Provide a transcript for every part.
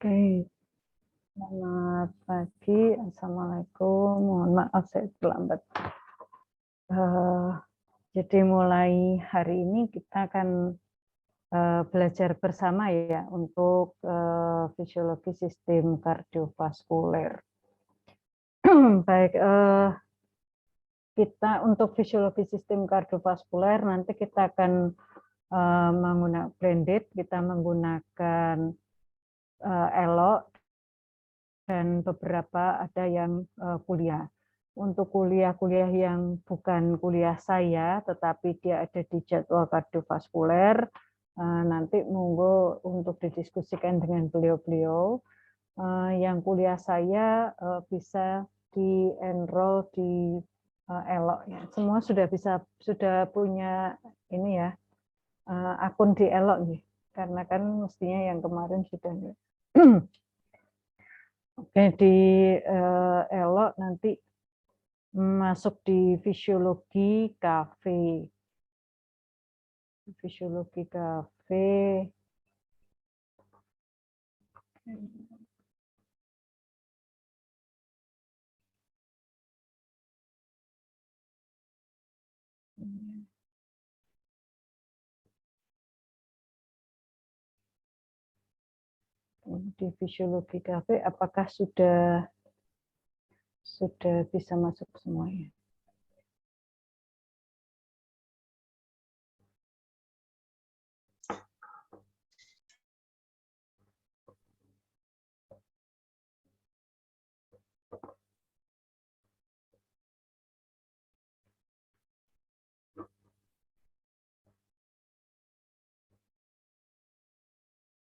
Oke, selamat pagi, Assalamualaikum. Mohon maaf saya terlambat. Jadi mulai hari ini kita akan belajar bersama ya untuk fisiologi sistem kardiovaskuler. Baik, kita untuk fisiologi sistem kardiovaskuler nanti kita akan menggunakan blended, kita menggunakan elok dan beberapa ada yang kuliah. Untuk kuliah-kuliah yang bukan kuliah saya, tetapi dia ada di jadwal kardiovaskuler, nanti monggo untuk didiskusikan dengan beliau-beliau. Yang kuliah saya bisa di-enroll di elok ya. Semua sudah punya ini ya akun di elok nih, karena kan mestinya yang kemarin sudah. Oke, di elok nanti masuk di fisiologi kafe. Fisiologi kafe. Di fisiologi kafe apakah sudah bisa masuk semuanya?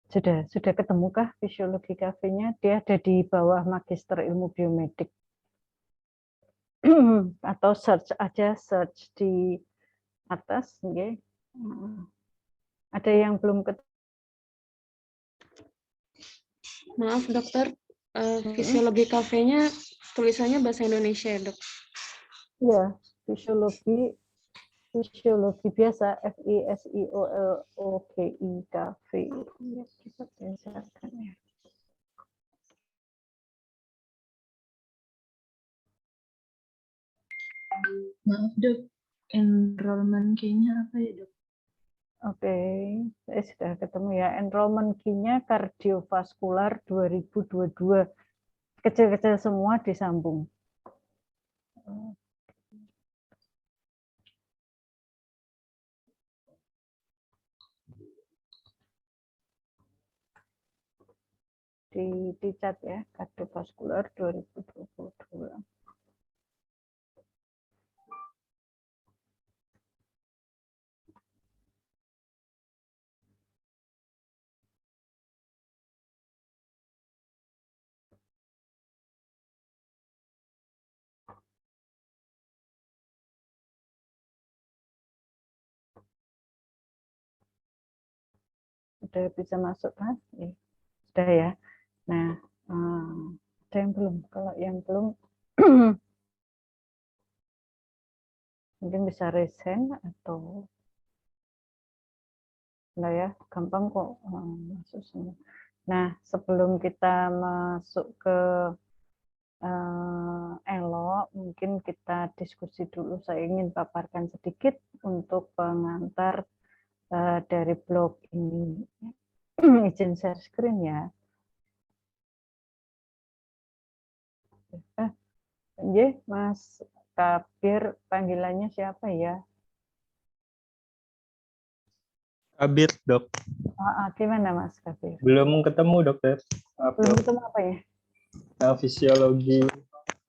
Sudah ketemukah fisiologi kafenya? Dia ada di bawah Magister Ilmu Biomedik. Atau search aja, search di atas, okay. Ada yang belum ketemu? Maaf dokter, fisiologi kafenya tulisannya bahasa Indonesia ya dok? Iya, fisiologi biasa, FISIOLOGI kafe. Ya, kita biasakan ya. Maaf dok, enrollment key-nya apa ya dok? Oke, saya sudah ketemu ya. Enrollment key-nya kardiovaskular 2022. Kecil-kecil semua disambung. Dicat ya, kardiovaskular 2022. Sudah bisa masuk kan? Sudah ya. Nah, ada yang belum? Kalau yang belum, mungkin bisa raise hand atau enggak ya, gampang kok masuk semua. Nah, sebelum kita masuk ke elok, mungkin kita diskusi dulu. Saya ingin paparkan sedikit untuk pengantar dari blog ini. Izin share screen ya. Mas Kabir, panggilannya siapa ya? Kabir, dok. Gimana Mas Kabir? Belum ketemu, dokter. Belum ketemu apa ya? Fisiologi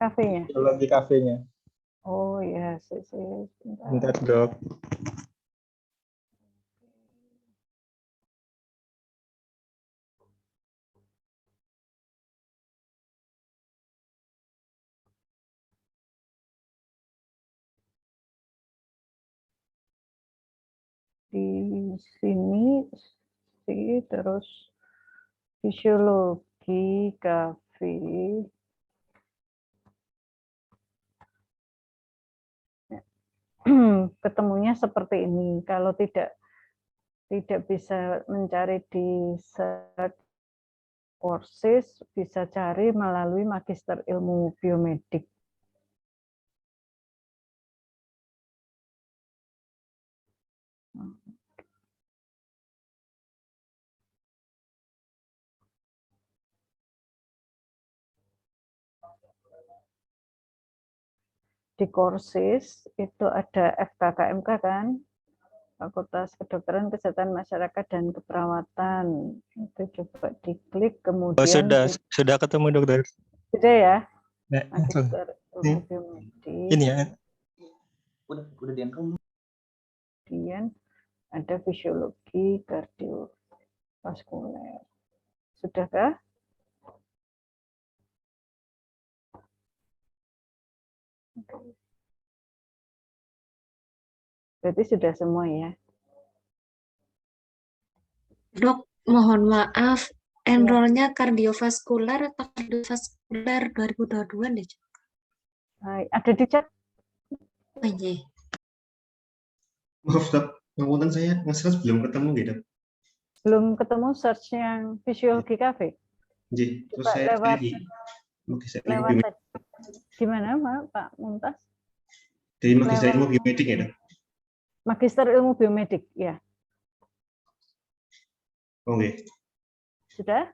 Kafenya? Fisiologi kafenya. Oh ya, Bentar, dok. Di sini terus fisiologi kafe. Ketemunya seperti ini. Kalau tidak bisa mencari di search courses bisa cari melalui Magister Ilmu Biomedik. Di courses itu ada FKKMK kan, Fakultas Kedokteran, Kesehatan Masyarakat dan Keperawatan. Itu coba diklik, Oh, kemudian sudah ketemu dokter. sudah ya, Nah, langsung. Magister Ilmu Biomedik. Ini ya. Udah diangkat. Kemudian ada fisiologi kardiovaskuler. Sudahkah? Berarti sudah semua ya. Dok, mohon maaf, enrollnya kardiovaskular atau kardiovaskuler 2022 deh? Ada di chat? Oh, iya. Maaf dok, ngapunten saya nge-search belum ketemu gitu. Belum ketemu search yang Fisiologi Cafe? Jadi, terus Coba saya lewat lewat gimana Pak Mumtaz? dari Magister lewat- Ilmu Biomedik ya dok? Magister Ilmu Biomedik, ya. Oke, Sudah?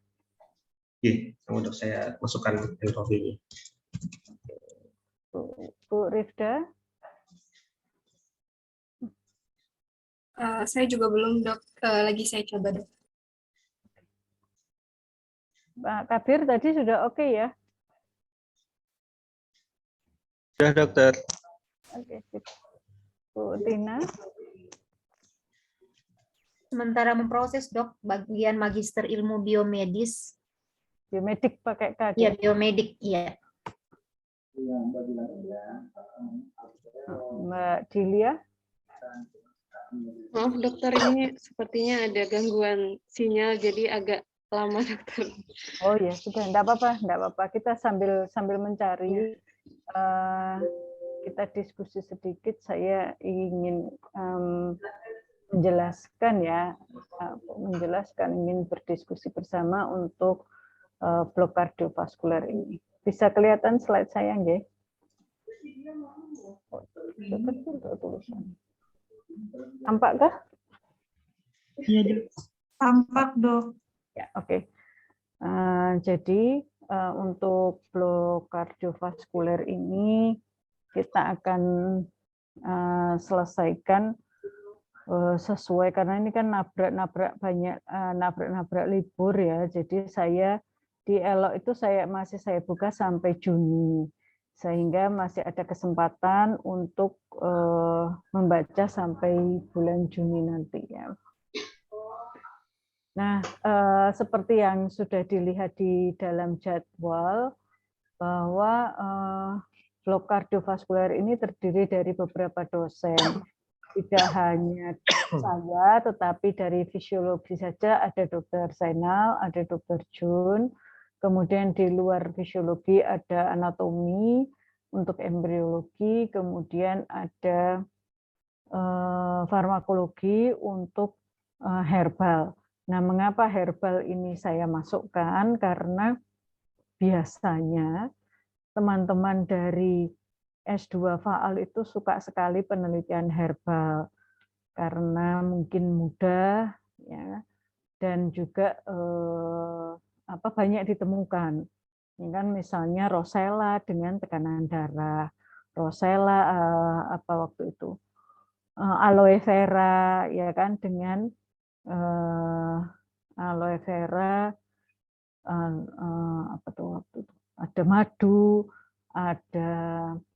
kamu dok saya masukkan info-nya. Bu Rifda? Saya juga belum, Dok. Lagi saya coba, Dok. Pak Kabir tadi sudah oke ya? Sudah dokter. Oke, sip. Bu Tina? Sementara memproses dok bagian Magister Ilmu Biomedis. Biomedik pakai K. Iya, biomedik, iya. Mbak Dilia? Maaf dokter, ini sepertinya ada gangguan sinyal, jadi agak lama dokter. Oh ya sudah, enggak apa-apa. Kita sambil mencari, kita diskusi sedikit. Saya ingin menjelaskan ingin berdiskusi bersama untuk blok kardiovaskuler ini. Bisa kelihatan slide saya nggih? Tampakkah? Iya, Dok. Tampak, Dok. Ya, oke. Jadi untuk blok kardiovaskuler ini kita akan selesaikan sesuai, karena ini kan nabrak libur ya. Jadi saya di ELOK itu masih saya buka sampai Juni, sehingga masih ada kesempatan untuk membaca sampai bulan Juni nanti ya. Nah, seperti yang sudah dilihat di dalam jadwal, bahwa blok kardiovaskuler ini terdiri dari beberapa dosen. Tidak hanya saya, tetapi dari fisiologi saja ada Dr. Zainal, ada Dr. Jun, kemudian di luar fisiologi ada anatomi untuk embriologi, kemudian ada farmakologi untuk herbal. Nah, mengapa herbal ini saya masukkan? Karena biasanya teman-teman dari S2 Faal itu suka sekali penelitian herbal karena mungkin mudah ya, dan juga banyak ditemukan. Ini kan misalnya Rosella dengan tekanan darah, Rosella waktu itu aloe vera ya kan, dengan aloe vera waktu itu ada madu, ada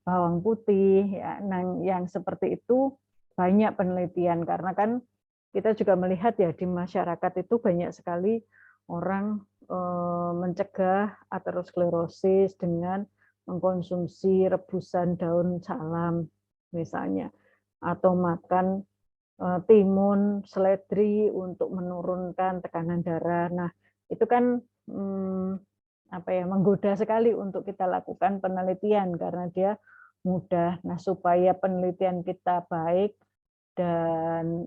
bawang putih ya. Nah, yang seperti itu banyak penelitian, karena kan kita juga melihat ya di masyarakat itu banyak sekali orang mencegah aterosklerosis dengan mengkonsumsi rebusan daun salam misalnya, atau makan timun, seledri untuk menurunkan tekanan darah. Nah, itu kan menggoda sekali untuk kita lakukan penelitian karena dia mudah. Nah, supaya penelitian kita baik dan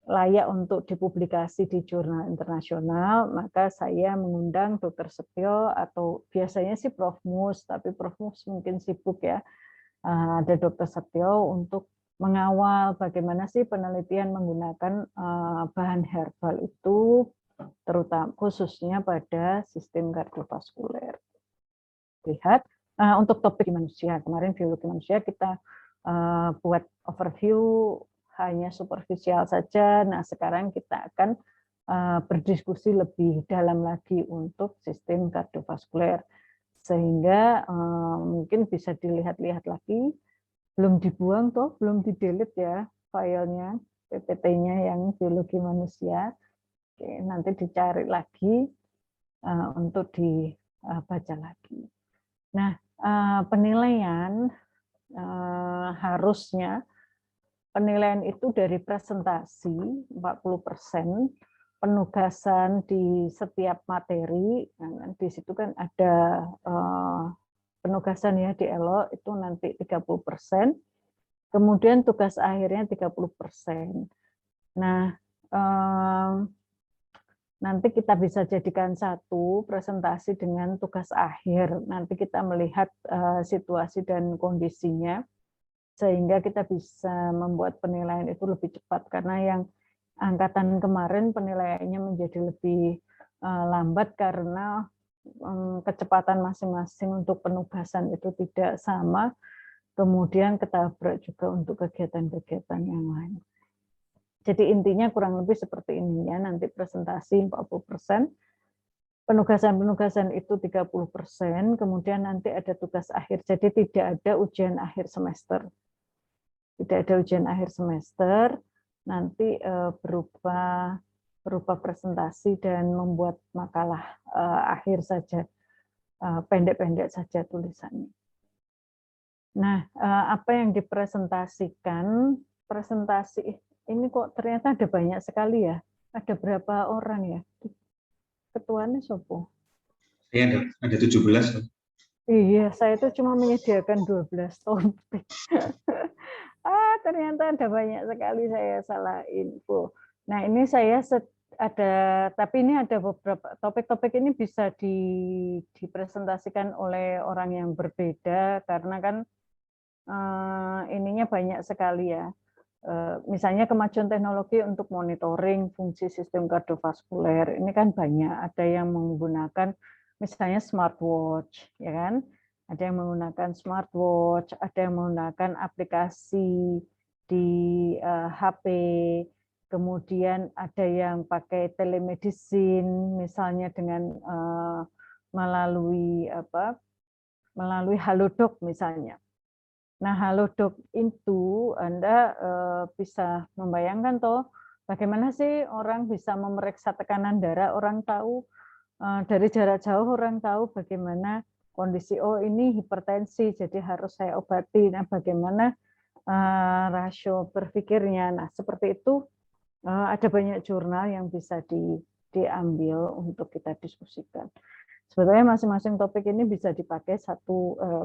layak untuk dipublikasi di jurnal internasional, maka saya mengundang Dr. Setio atau biasanya sih Prof. Mus, tapi Prof. Mus mungkin sibuk ya. Ada Dr. Setio untuk mengawal bagaimana sih penelitian menggunakan bahan herbal itu, terutama khususnya pada sistem kardiovaskuler. Lihat untuk topik manusia, kemarin biologi manusia kita buat overview hanya superficial saja. Nah, sekarang kita akan berdiskusi lebih dalam lagi untuk sistem kardiovaskuler, sehingga mungkin bisa dilihat-lihat lagi. Belum dibuang toh, belum di-delete ya filenya, PPT-nya yang biologi manusia. Oke, nanti dicari lagi untuk dibaca lagi. Nah, penilaian harusnya penilaian itu dari presentasi 40%, penugasan di setiap materi, di situ kan ada penugasan ya di ELO itu nanti 30%, kemudian tugas akhirnya 30%. Nah, nanti kita bisa jadikan satu presentasi dengan tugas akhir. Nanti kita melihat situasi dan kondisinya, sehingga kita bisa membuat penilaian itu lebih cepat. Karena yang angkatan kemarin penilaiannya menjadi lebih lambat karena kecepatan masing-masing untuk penugasan itu tidak sama, kemudian ketabrak juga untuk kegiatan-kegiatan yang lain. Jadi intinya kurang lebih seperti ini ya, nanti presentasi 40%, penugasan-penugasan itu 30%, kemudian nanti ada tugas akhir, jadi tidak ada ujian akhir semester. Tidak ada ujian akhir semester, nanti berupa presentasi dan membuat makalah akhir saja, pendek-pendek saja tulisannya. Nah, apa yang dipresentasikan, presentasi ini kok ternyata ada banyak sekali ya. Ada berapa orang ya? Ketuanya Sopo? Saya ada 17. Iya, saya itu cuma menyediakan 12 topik. Ternyata ada banyak sekali, saya salah info. Nah, ini saya tapi ini ada beberapa topik-topik ini bisa dipresentasikan oleh orang yang berbeda karena kan ininya banyak sekali ya. Misalnya kemajuan teknologi untuk monitoring fungsi sistem kardiovaskuler ini kan banyak. Ada yang menggunakan misalnya smartwatch, ya kan? Ada yang menggunakan smartwatch, ada yang menggunakan aplikasi di HP, kemudian ada yang pakai telemedicine, misalnya dengan melalui Halodoc misalnya. Nah, Halodoc itu Anda bisa membayangkan toh bagaimana sih orang bisa memeriksa tekanan darah, orang tahu dari jarak jauh, orang tahu bagaimana kondisi, oh ini hipertensi, jadi harus saya obati. Nah, bagaimana rasio berpikirnya. Nah, seperti itu ada banyak jurnal yang bisa diambil untuk kita diskusikan. Sebetulnya masing-masing topik ini bisa dipakai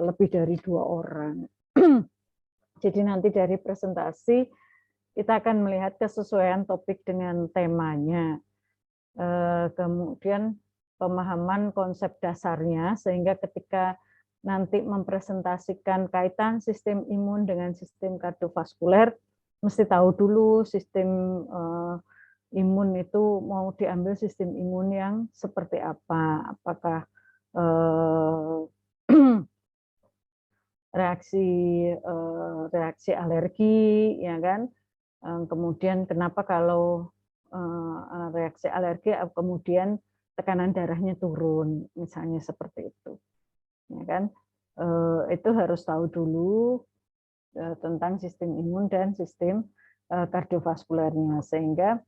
lebih dari 2 orang. Jadi nanti dari presentasi kita akan melihat kesesuaian topik dengan temanya. Kemudian pemahaman konsep dasarnya, sehingga ketika nanti mempresentasikan kaitan sistem imun dengan sistem kardiovaskuler, mesti tahu dulu sistem imun itu mau diambil sistem imun yang seperti apa, apakah reaksi alergi, ya kan? Kemudian kenapa kalau reaksi alergi kemudian tekanan darahnya turun, misalnya seperti itu, ya kan? Itu harus tahu dulu tentang sistem imun dan sistem kardiovaskulernya, sehingga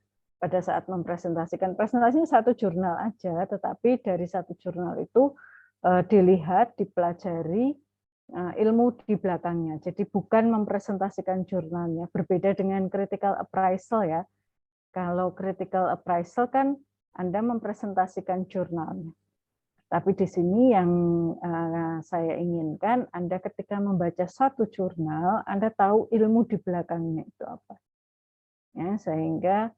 pada saat mempresentasikan, presentasinya satu jurnal aja, tetapi dari satu jurnal itu dilihat, dipelajari ilmu di belakangnya. Jadi bukan mempresentasikan jurnalnya, berbeda dengan critical appraisal ya. Kalau critical appraisal kan Anda mempresentasikan jurnalnya. Tapi di sini yang saya inginkan, Anda ketika membaca satu jurnal, Anda tahu ilmu di belakangnya itu apa. Ya, sehingga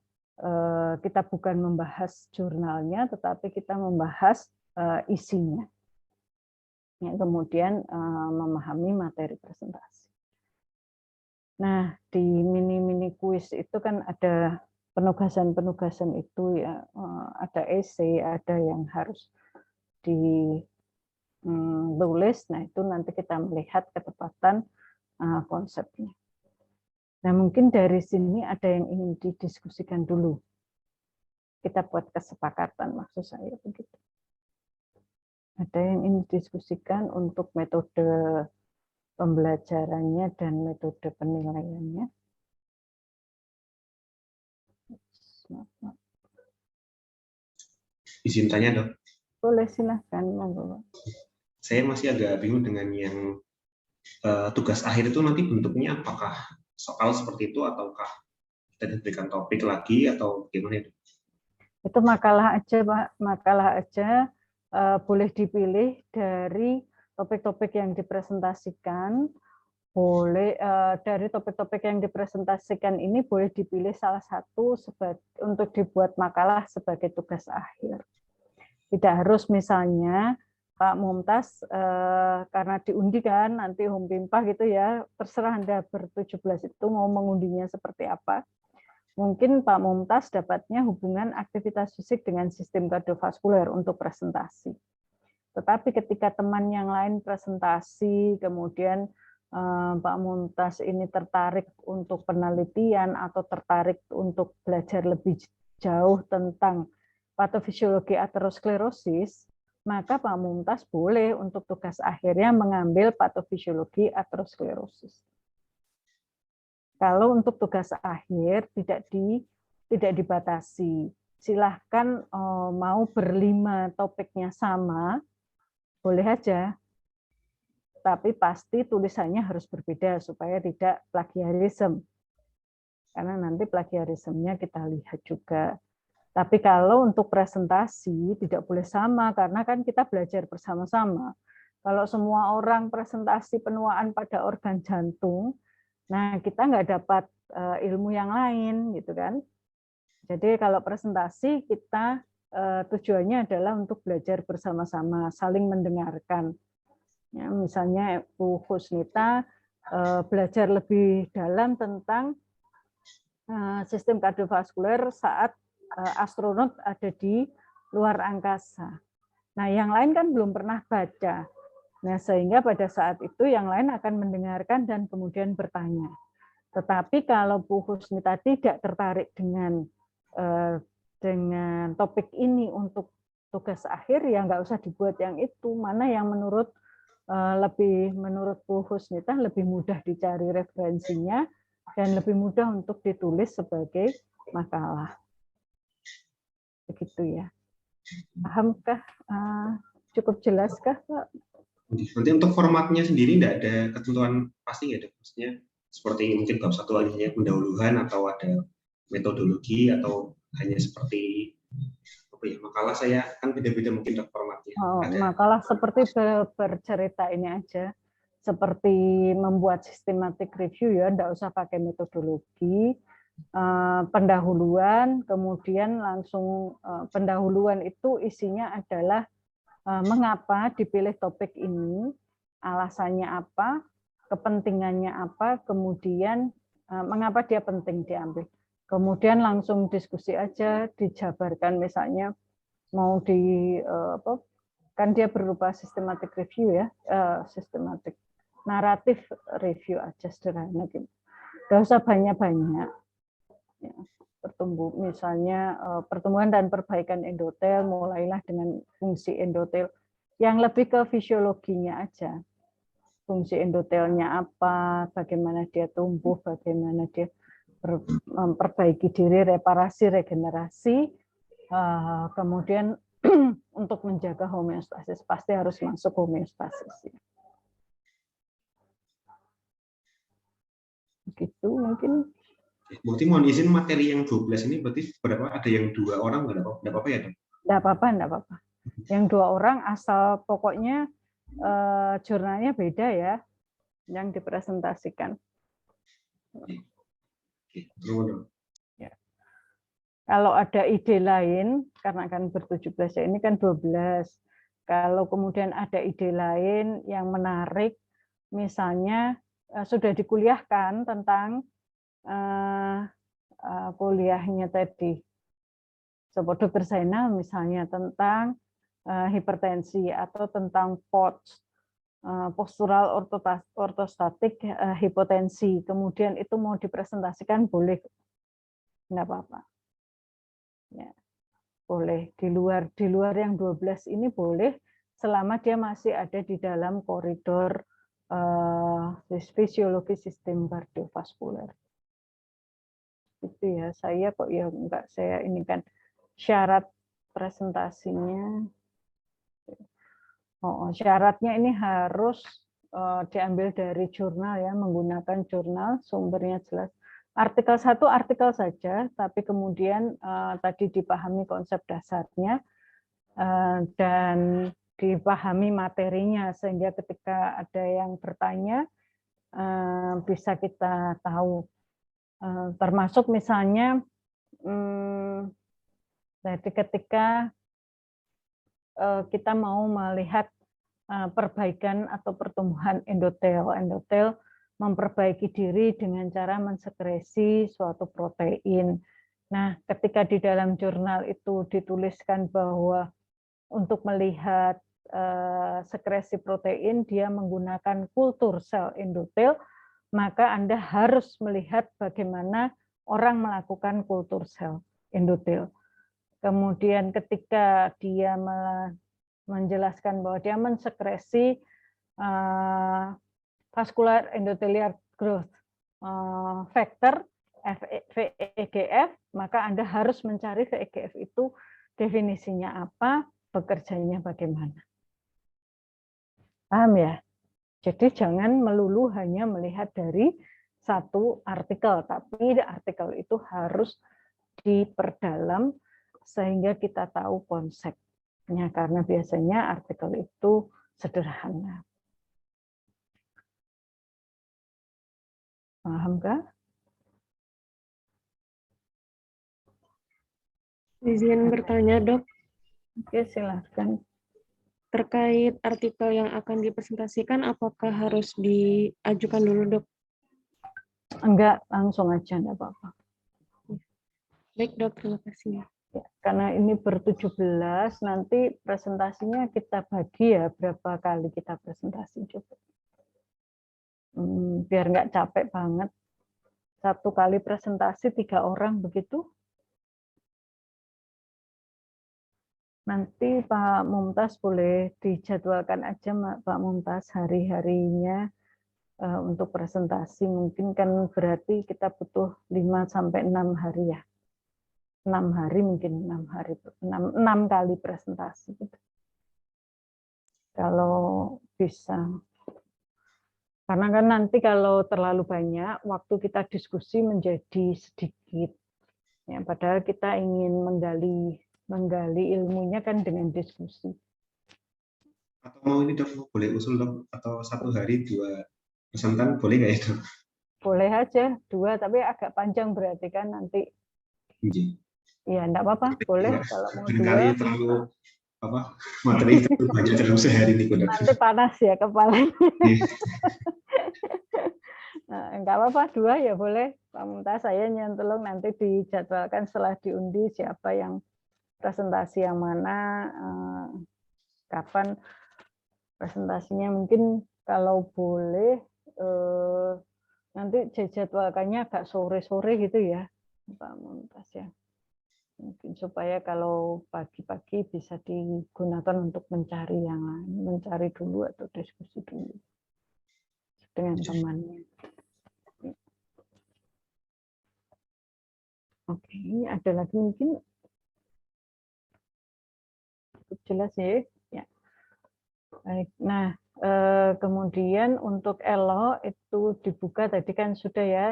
kita bukan membahas jurnalnya, tetapi kita membahas isinya. Ya, kemudian memahami materi presentasi. Nah, di mini kuis itu kan ada penugasan-penugasan itu ya, ada essay, ada yang harus ditulis. Nah, itu nanti kita melihat ketepatan konsepnya. Nah, mungkin dari sini ada yang ingin didiskusikan dulu. Kita buat kesepakatan, maksud saya begitu. Ada yang ingin didiskusikan untuk metode pembelajarannya dan metode penilaiannya. Izin tanya, Dok. Boleh, silahkan. Monggo. Saya masih agak bingung dengan yang tugas akhir itu nanti bentuknya apakah soal seperti itu ataukah kita diberikan topik lagi atau bagaimana itu? Itu makalah aja, Pak. Makalah aja. Boleh dipilih dari topik-topik yang dipresentasikan. Boleh dari topik-topik yang dipresentasikan ini boleh dipilih salah satu untuk dibuat makalah sebagai tugas akhir. Tidak harus misalnya Pak Mumtaz karena diundi kan nanti Humpimpa gitu ya, terserah Anda ber-17 itu mau mengundinya seperti apa. Mungkin Pak Mumtaz dapatnya hubungan aktivitas fisik dengan sistem kardiovaskuler untuk presentasi. Tetapi ketika teman yang lain presentasi, kemudian Pak Mumtaz ini tertarik untuk penelitian atau tertarik untuk belajar lebih jauh tentang patofisiologi aterosklerosis, maka Pak Mumtaz boleh untuk tugas akhirnya mengambil patofisiologi aterosklerosis. Kalau untuk tugas akhir tidak dibatasi, silahkan mau berlima topiknya sama, boleh aja. Tapi pasti tulisannya harus berbeda supaya tidak plagiarisme. Karena nanti plagiarismenya kita lihat juga. Tapi kalau untuk presentasi tidak boleh sama, karena kan kita belajar bersama-sama. Kalau semua orang presentasi penuaan pada organ jantung, nah kita nggak dapat ilmu yang lain, gitu kan. Jadi kalau presentasi kita tujuannya adalah untuk belajar bersama-sama, saling mendengarkan. Ya, misalnya Bu Husnita belajar lebih dalam tentang sistem kardiovaskuler saat astronot ada di luar angkasa. Nah, yang lain kan belum pernah baca. Nah, sehingga pada saat itu yang lain akan mendengarkan dan kemudian bertanya. Tetapi kalau Bu Husnita tidak tertarik dengan topik ini untuk tugas akhir, ya nggak usah dibuat yang itu. Mana yang menurut Bu Husnita lebih mudah dicari referensinya dan lebih mudah untuk ditulis sebagai makalah. Begitu ya. Pahamkah? Cukup jelaskah, Pak? Nanti untuk formatnya sendiri tidak ada ketentuan pasti ya, Dok? Maksudnya seperti mungkin bab satu aja pendahuluan atau ada metodologi atau hanya seperti apa ya, makalah saya kan beda-beda mungkin Dok formatnya. Makalah seperti bercerita ini aja. Seperti membuat systematic review ya, tidak usah pakai metodologi. Pendahuluan, kemudian langsung pendahuluan itu isinya adalah mengapa dipilih topik ini, alasannya apa, kepentingannya apa, kemudian mengapa dia penting diambil. Kemudian langsung diskusi aja, dijabarkan misalnya mau kan dia berupa systematic review ya, systematic naratif review aja sederhana gitu. Gak usah banyak-banyak. Ya, misalnya pertumbuhan dan perbaikan endotel, mulailah dengan fungsi endotel yang lebih ke fisiologinya aja. Fungsi endotelnya apa, bagaimana dia tumbuh, bagaimana dia memperbaiki diri, reparasi, regenerasi, kemudian untuk menjaga homeostasis, pasti harus masuk homeostasis. Begitu mungkin. Berarti mohon izin materi yang 12 ini berarti berapa? Ada yang 2 orang nggak apa-apa ya, Dok? Nggak apa-apa. Yang 2 orang asal pokoknya jurnalnya beda ya, yang dipresentasikan. Oke, terus, Dok. Kalau ada ide lain, karena kan ber-17 ya, ini kan 12. Kalau kemudian ada ide lain yang menarik, misalnya sudah dikuliahkan tentang kuliahnya tadi, Sobat Dokter Zainal misalnya tentang hipertensi atau tentang POTS, postural ortostatik hipotensi, kemudian itu mau dipresentasikan boleh, enggak apa-apa. Ya, boleh di luar yang 12 ini boleh selama dia masih ada di dalam koridor fisiologi sistem kardiovaskuler. Itu ya, saya kok ya enggak, saya ini kan syarat presentasinya. Syaratnya ini harus diambil dari jurnal ya, menggunakan jurnal, sumbernya jelas. Artikel 1 artikel saja, tapi kemudian tadi dipahami konsep dasarnya dan dipahami materinya, sehingga ketika ada yang bertanya bisa kita tahu. Termasuk misalnya jadi ketika kita mau melihat perbaikan atau pertumbuhan endotel. Endotel memperbaiki diri dengan cara mensekresi suatu protein. Nah, ketika di dalam jurnal itu dituliskan bahwa untuk melihat sekresi protein, dia menggunakan kultur sel endotel, maka Anda harus melihat bagaimana orang melakukan kultur sel endotel. Kemudian ketika dia menjelaskan bahwa dia mensekresi vascular endothelial growth factor VEGF, maka Anda harus mencari VEGF itu definisinya apa, bekerjanya bagaimana. Paham ya? Jadi jangan melulu hanya melihat dari satu artikel, tapi artikel itu harus diperdalam sehingga kita tahu konsepnya, karena biasanya artikel itu sederhana. Paham kah? Izin bertanya, Dok. Oke, silakan. Terkait artikel yang akan dipresentasikan, apakah harus diajukan dulu, Dok? Enggak, langsung aja, enggak apa-apa. Baik, Dok, terima kasih. Ya, karena ini ber-17, nanti presentasinya kita bagi ya, berapa kali kita presentasi coba. Biar nggak capek banget. Satu kali presentasi 3 orang begitu. Nanti Pak Mumtaz boleh dijadwalkan aja Pak Mumtaz hari-harinya untuk presentasi. Mungkin kan berarti kita butuh 5-6 hari ya. 6 hari mungkin 6 hari 6 kali presentasi gitu. Kalau bisa. Karena kan nanti kalau terlalu banyak waktu kita diskusi menjadi sedikit. Ya, padahal kita ingin menggali ilmunya kan dengan diskusi. Atau mau ini Dok, boleh usul Dok, atau 1 hari 2 presentasi boleh nggak ya Dok? Boleh aja 2, tapi agak panjang berarti kan nanti. Iya, enggak apa-apa, boleh kalau mau 2. Barangkali terlalu materi terlalu banyak dalam sehari nih Dok. Nanti panas ya kepalanya. Nah, enggak apa-apa 2 ya boleh. Pak Mumtaz, saya nyentolong nanti dijadwalkan setelah diundi siapa yang presentasi yang mana, kapan presentasinya. Mungkin kalau boleh nanti dijadwalkannya agak sore-sore gitu ya Pak Mumtaz ya. Mungkin supaya kalau pagi-pagi bisa digunakan untuk mencari yang lain, mencari dulu atau diskusi dulu dengan temannya. Oke, ada lagi mungkin jelas ya. Ya. Baik. Nah, kemudian untuk ELO itu dibuka tadi kan sudah ya,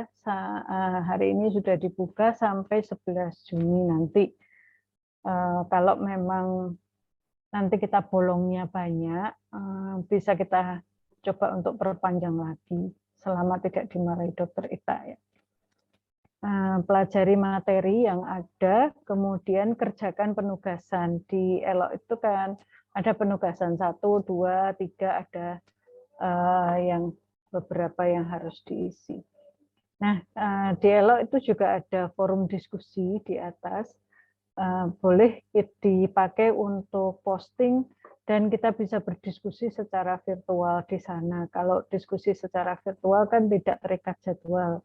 hari ini sudah dibuka sampai 11 Juni nanti. Kalau memang nanti kita bolongnya banyak, bisa kita coba untuk perpanjang lagi selama tidak dimarahi dokter Ita ya. pelajari materi yang ada, kemudian kerjakan penugasan. Di ELOK itu kan ada penugasan 1, 2, 3, ada yang beberapa yang harus diisi. Nah, di ELOK itu juga ada forum diskusi di atas. Boleh dipakai untuk posting dan kita bisa berdiskusi secara virtual di sana. Kalau diskusi secara virtual kan tidak terikat jadwal.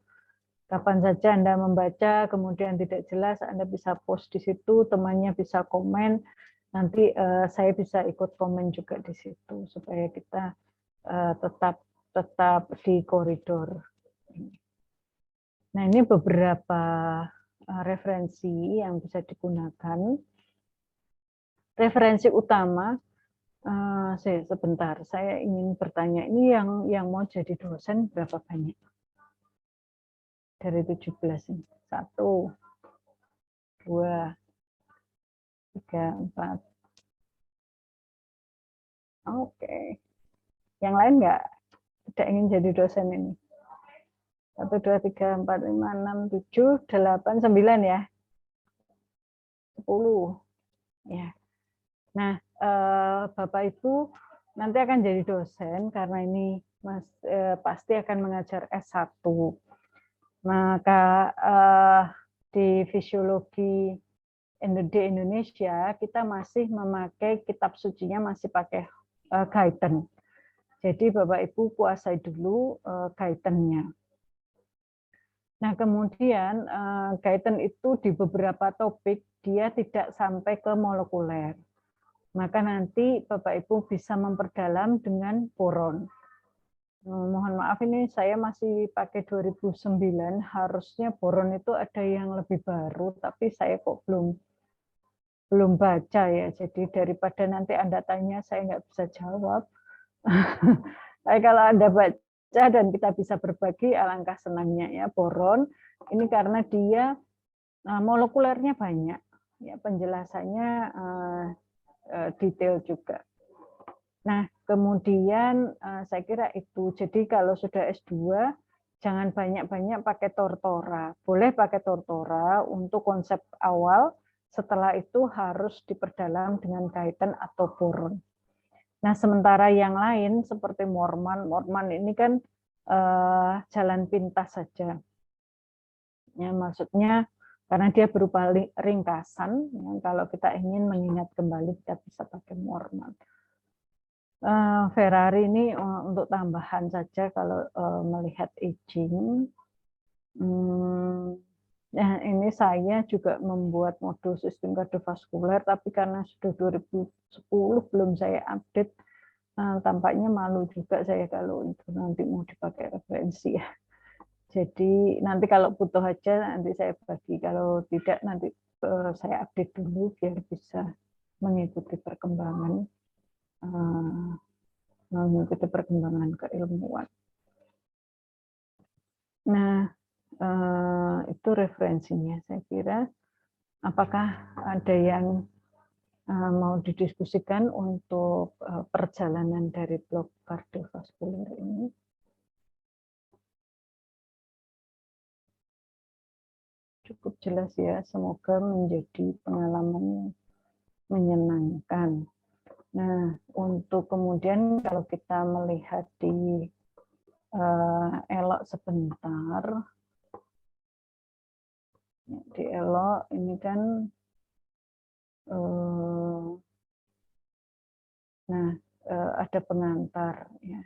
Kapan saja Anda membaca, kemudian tidak jelas, Anda bisa post di situ, temannya bisa komen, nanti saya bisa ikut komen juga di situ, supaya kita tetap di koridor. Nah, ini beberapa referensi yang bisa digunakan. Referensi utama, sebentar, saya ingin bertanya, ini yang mau jadi dosen berapa banyak? Dari 17 ini. 1, 2, 3, 4. Oke. Yang lain nggak? Tidak ingin jadi dosen ini. 1, 2, 3, 4, 5, 6, 7, 8, 9 ya. 10. Ya. Nah, Bapak Ibu nanti akan jadi dosen karena ini pasti akan mengajar S1. Maka di fisiologi di Indonesia kita masih memakai kitab sucinya, masih pakai Gaiten. Jadi Bapak Ibu kuasai dulu Gaitennya. Nah, kemudian Gaiten itu di beberapa topik dia tidak sampai ke molekuler. Maka nanti Bapak Ibu bisa memperdalam dengan boron. Mohon maaf ini saya masih pakai 2009, harusnya boron itu ada yang lebih baru, tapi saya kok belum baca ya. Jadi daripada nanti Anda tanya saya nggak bisa jawab. Tapi kalau Anda baca dan kita bisa berbagi, alangkah senangnya ya. Boron ini karena dia molekulernya banyak, ya penjelasannya detail juga. Nah, kemudian saya kira itu. Jadi kalau sudah S2, jangan banyak-banyak pakai tortora. Boleh pakai tortora untuk konsep awal, setelah itu harus diperdalam dengan Gaiten atau boron. Nah, sementara yang lain seperti Morman ini kan jalan pintas saja. Ya, maksudnya karena dia berupa ringkasan, ya, kalau kita ingin mengingat kembali kita bisa pakai Morman. Ferrari ini untuk tambahan saja kalau melihat aging. Nah, ini saya juga membuat modul sistem kardiovaskuler, tapi karena sudah 2010 belum saya update, tampaknya malu juga saya kalau itu nanti mau dipakai referensi ya. Jadi nanti kalau butuh aja nanti saya bagi, kalau tidak nanti saya update dulu biar bisa mengikuti perkembangan keilmuan. Nah, itu referensinya. Saya kira apakah ada yang mau didiskusikan untuk perjalanan dari blok kardiovaskuler ini? Cukup jelas ya, semoga menjadi pengalaman yang menyenangkan. Nah, untuk kemudian kalau kita melihat di ELOK sebentar, di ELOK ini kan, ada pengantar. Ya.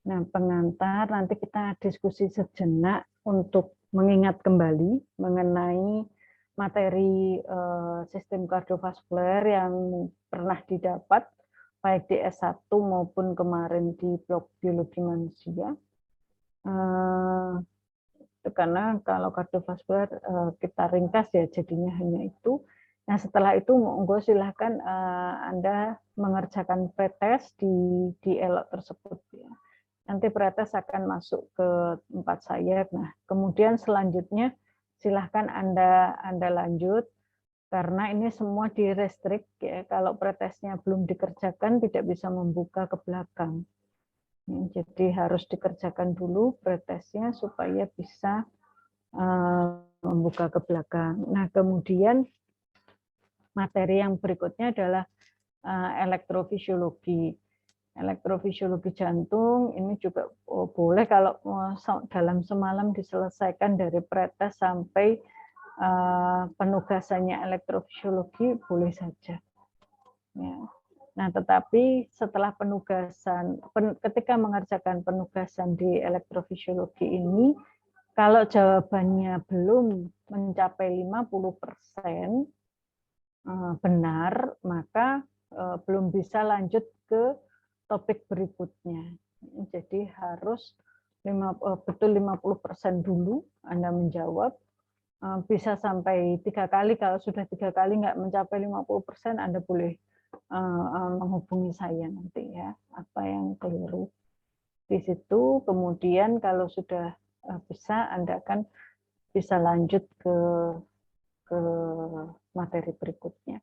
Nah, pengantar nanti kita diskusi sejenak untuk mengingat kembali mengenai materi sistem kardiovaskuler yang pernah didapat baik di S1 maupun kemarin di blok biologi manusia. Karena kalau kardiovaskuler kita ringkas ya jadinya hanya itu. Nah, setelah itu monggo silahkan Anda mengerjakan pretest di ELOK tersebut ya. Nanti pretest akan masuk ke tempat saya. Nah, kemudian selanjutnya silahkan Anda lanjut karena ini semua direstrik ya. Kalau pretestnya belum dikerjakan tidak bisa membuka ke belakang. Jadi harus dikerjakan dulu pretestnya supaya bisa membuka ke belakang. Nah, kemudian materi yang berikutnya adalah elektrofisiologi. Elektrofisiologi jantung ini juga boleh kalau dalam semalam diselesaikan dari pretest sampai penugasannya elektrofisiologi boleh saja. Ya. Nah, tetapi setelah penugasan, ketika mengerjakan penugasan di elektrofisiologi ini, kalau jawabannya belum mencapai 50% benar, maka belum bisa lanjut ke topik berikutnya. Jadi harus betul 50% dulu Anda menjawab. Bisa sampai 3 kali, kalau sudah 3 kali nggak mencapai 50%, Anda boleh menghubungi saya nanti ya, apa yang keliru di situ. Kemudian kalau sudah bisa, Anda akan bisa lanjut ke materi berikutnya.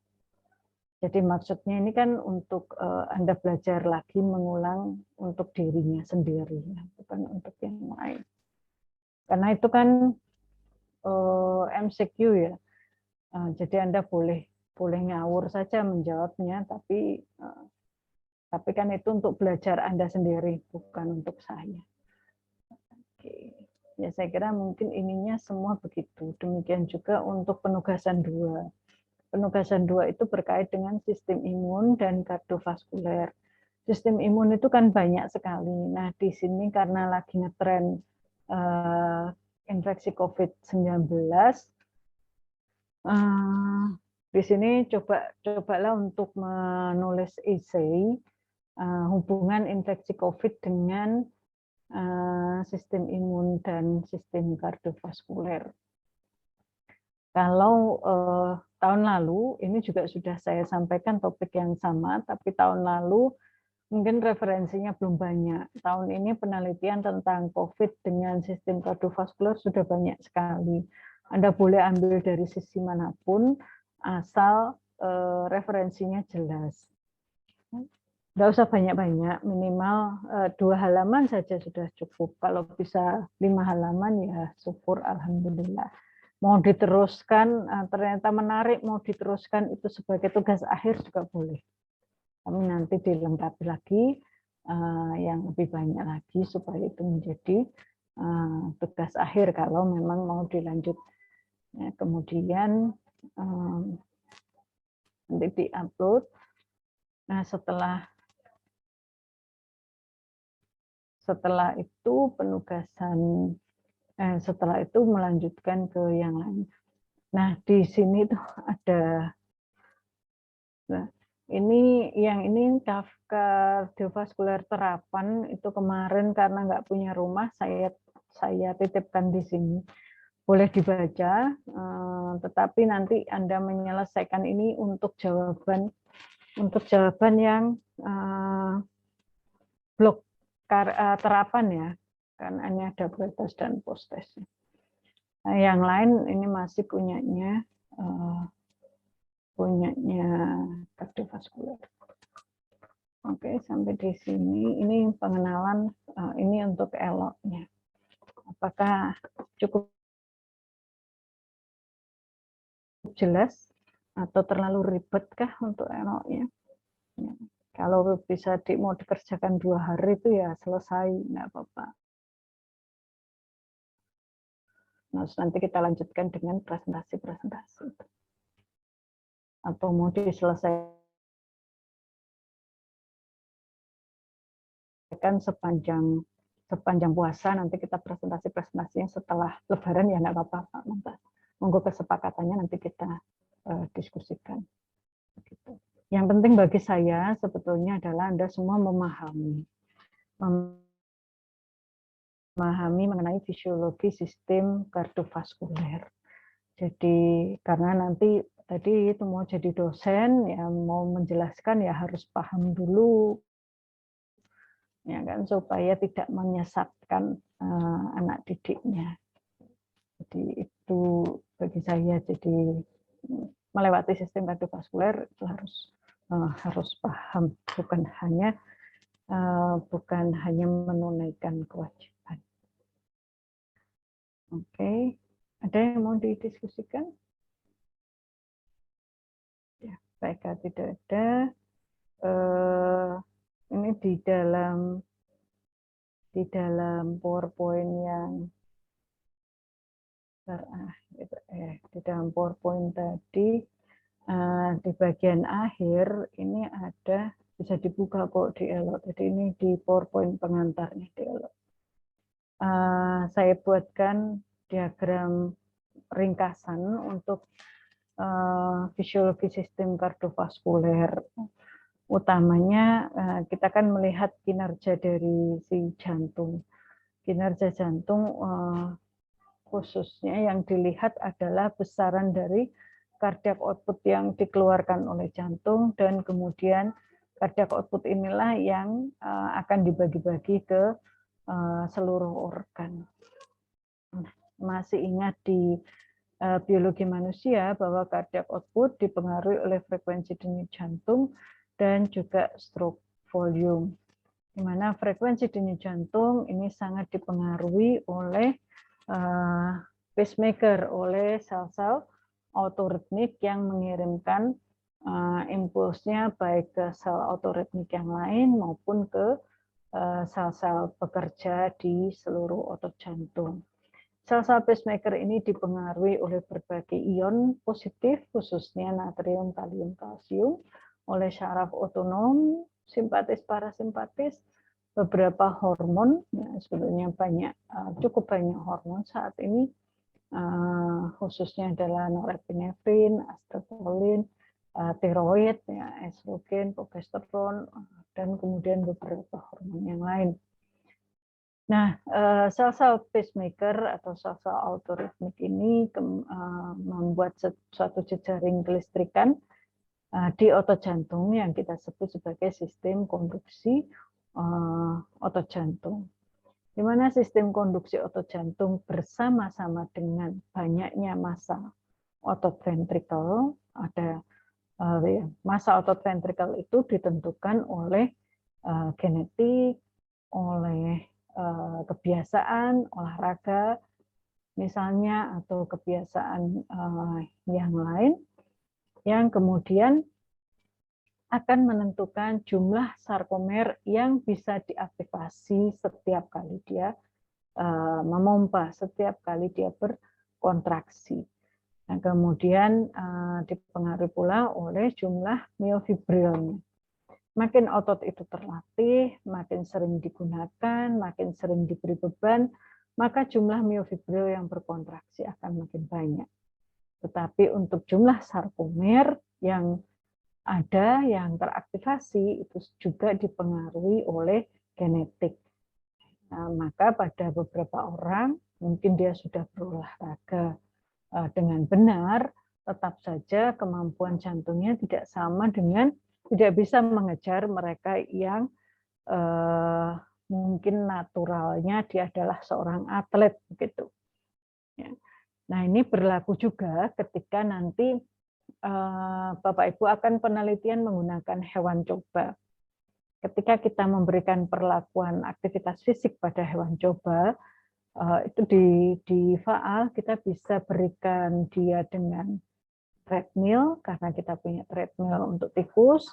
Jadi maksudnya ini kan untuk Anda belajar lagi mengulang untuk dirinya sendiri, bukan untuk yang lain. Karena itu kan MCQ ya, jadi Anda boleh ngawur saja menjawabnya, tapi kan itu untuk belajar Anda sendiri, bukan untuk saya. Oke. Ya saya kira mungkin ininya semua begitu. Demikian juga untuk penugasan 2. Penugasan 2 itu berkait dengan sistem imun dan kardiovaskuler. Sistem imun itu kan banyak sekali. Nah, di sini karena lagi ngetren infeksi COVID-19, di sini cobalah untuk menulis essay hubungan infeksi COVID dengan sistem imun dan sistem kardiovaskuler. Kalau tahun lalu, ini juga sudah saya sampaikan topik yang sama, tapi tahun lalu mungkin referensinya belum banyak. Tahun ini penelitian tentang COVID dengan sistem kardiovaskuler sudah banyak sekali. Anda boleh ambil dari sisi manapun, asal referensinya jelas. Nggak usah banyak-banyak, minimal 2 halaman saja sudah cukup. Kalau bisa 5 halaman ya syukur, alhamdulillah. Mau diteruskan, ternyata menarik, mau diteruskan itu sebagai tugas akhir juga boleh. Kami nanti dilengkapi lagi yang lebih banyak lagi supaya itu menjadi tugas akhir kalau memang mau dilanjut. Ya, kemudian nanti diupload. Nah, setelah itu penugasan, setelah itu melanjutkan ke yang lain. Nah, di sini tuh ada, nah, ini kardiovaskuler terapan itu kemarin karena nggak punya rumah, saya titipkan di sini. Boleh dibaca, tetapi nanti Anda menyelesaikan ini untuk jawaban yang blok terapan ya, karena ini ada pretest dan post-test. Nah, yang lain ini masih punyanya kardiovaskuler. Oke, sampai di sini. Ini pengenalan, ini untuk eloknya. Apakah cukup jelas atau terlalu ribetkah untuk eloknya? Ya. Kalau bisa mau dikerjakan 2 hari itu ya selesai, nggak apa-apa. Nah, nanti kita lanjutkan dengan presentasi. Atau mau diselesaikan sepanjang puasa, nanti kita presentasinya setelah Lebaran ya nggak apa-apa, Pak. Monggo kesepakatannya nanti kita diskusikan. Begitu. Yang penting bagi saya sebetulnya adalah Anda semua memahami mengenai fisiologi sistem kardiovaskuler. Jadi karena nanti tadi itu mau jadi dosen ya mau menjelaskan ya harus paham dulu ya kan supaya tidak menyesatkan anak didiknya. Jadi itu bagi saya, jadi melewati sistem kardiovaskuler itu harus paham, bukan hanya menunaikan kewajiban. Oke, Ada yang mau didiskusikan? Ya, baik, tidak ada. Ini di dalam PowerPoint yang di dalam PowerPoint tadi di bagian akhir ini ada, bisa dibuka kok di Elo. Jadi ini di PowerPoint pengantarnya di Elo. Saya buatkan diagram ringkasan untuk fisiologi sistem kardiovaskuler. Utamanya kita kan melihat kinerja dari si jantung. Kinerja jantung khususnya yang dilihat adalah besaran dari cardiac output yang dikeluarkan oleh jantung, dan kemudian cardiac output inilah yang akan dibagi-bagi ke seluruh organ. Masih ingat di biologi manusia bahwa cardiac output dipengaruhi oleh frekuensi denyut jantung dan juga stroke volume. Di mana frekuensi denyut jantung ini sangat dipengaruhi oleh pacemaker, oleh sel-sel autoritmik yang mengirimkan impulsnya baik ke sel autoritmik yang lain maupun ke sel-sel pekerja di seluruh otot jantung. Sel-sel pacemaker ini dipengaruhi oleh berbagai ion positif, khususnya natrium, kalium, kalsium, oleh syaraf otonom, simpatis, parasimpatis, beberapa hormon, ya, sebetulnya cukup banyak hormon saat ini, khususnya adalah norepinefrin, acetylcholine, tiroid, ya, estrogen, progesteron, dan kemudian beberapa hormon yang lain. Nah, sel-sel pacemaker atau sel-sel autoritmik ini membuat suatu jejaring kelistrikan di otot jantung yang kita sebut sebagai sistem konduksi otot jantung. Di mana sistem konduksi otot jantung bersama-sama dengan banyaknya massa otot ventrikel, ada massa otot ventrikel itu ditentukan oleh genetik, oleh kebiasaan olahraga misalnya, atau kebiasaan yang lain yang kemudian akan menentukan jumlah sarkomer yang bisa diaktifasi setiap kali dia memompa, setiap kali dia berkontraksi. Nah, kemudian dipengaruhi pula oleh jumlah miofibrilnya. Makin otot itu terlatih, makin sering digunakan, makin sering diberi beban, maka jumlah miofibril yang berkontraksi akan makin banyak. Tetapi untuk jumlah sarkomer yang ada, yang teraktivasi, itu juga dipengaruhi oleh genetik. Nah, maka pada beberapa orang, mungkin dia sudah berolahraga dengan benar, tetap saja kemampuan jantungnya tidak sama dengan, tidak bisa mengejar mereka yang mungkin naturalnya dia adalah seorang atlet begitu. Nah, ini berlaku juga ketika nanti Bapak Ibu akan penelitian menggunakan hewan coba. Ketika kita memberikan perlakuan aktivitas fisik pada hewan coba, itu di faal kita bisa berikan dia dengan treadmill, karena kita punya treadmill untuk tikus,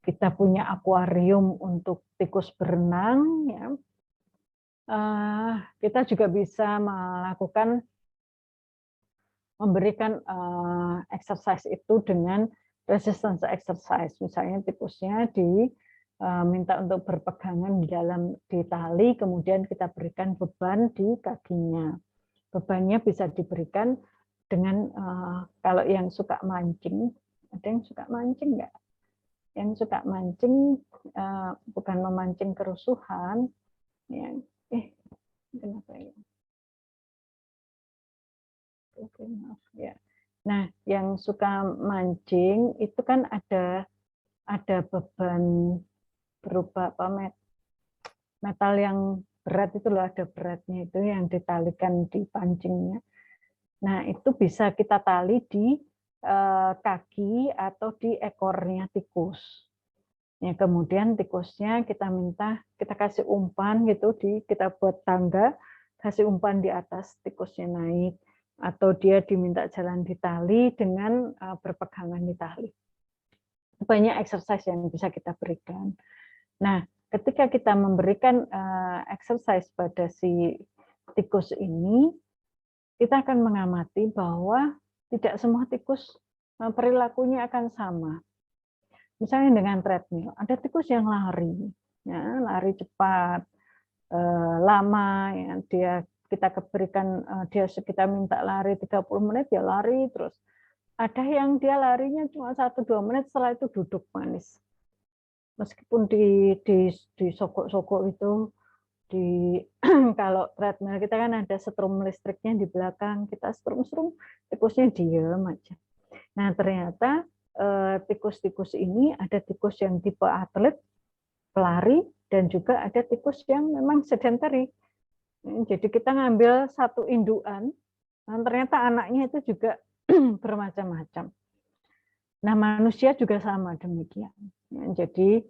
kita punya akuarium untuk tikus berenang, ya. Kita juga bisa memberikan exercise itu dengan resistance exercise. Misalnya tikusnya diminta untuk berpegangan di tali, kemudian kita berikan beban di kakinya. Bebannya bisa diberikan dengan kalau yang suka mancing, ada yang suka mancing nggak? Yang suka mancing bukan memancing kerusuhan, ya. Kenapa ya? Oke, maaf ya. Nah, yang suka mancing itu kan ada beban berupa metal yang berat itu loh, ada beratnya itu yang ditalikan di pancingnya. Nah, itu bisa kita tali di kaki atau di ekornya tikus. Ya, kemudian tikusnya kita kasih umpan gitu, kita buat tangga, kasih umpan di atas, tikusnya naik. atau dia diminta jalan di tali dengan berpegangan di tali. Banyak exercise yang bisa kita berikan. Nah, ketika kita memberikan exercise pada si tikus ini, kita akan mengamati bahwa tidak semua tikus perilakunya akan sama. Misalnya dengan treadmill, ada tikus yang lari, ya, lari cepat, lama, ya, kita minta lari 30 menit, ya lari terus. Ada yang dia larinya cuma 1-2 menit, setelah itu duduk manis. Meskipun di sogok-sogok itu, kalau treadmill kita kan ada setrum listriknya di belakang, kita setrum-setrum, tikusnya diem aja. Nah, ternyata tikus-tikus ini ada tikus yang tipe atlet, pelari, dan juga ada tikus yang memang sedentary. Jadi kita ngambil satu induan, dan ternyata anaknya itu juga bermacam-macam. Nah, manusia juga sama demikian. Jadi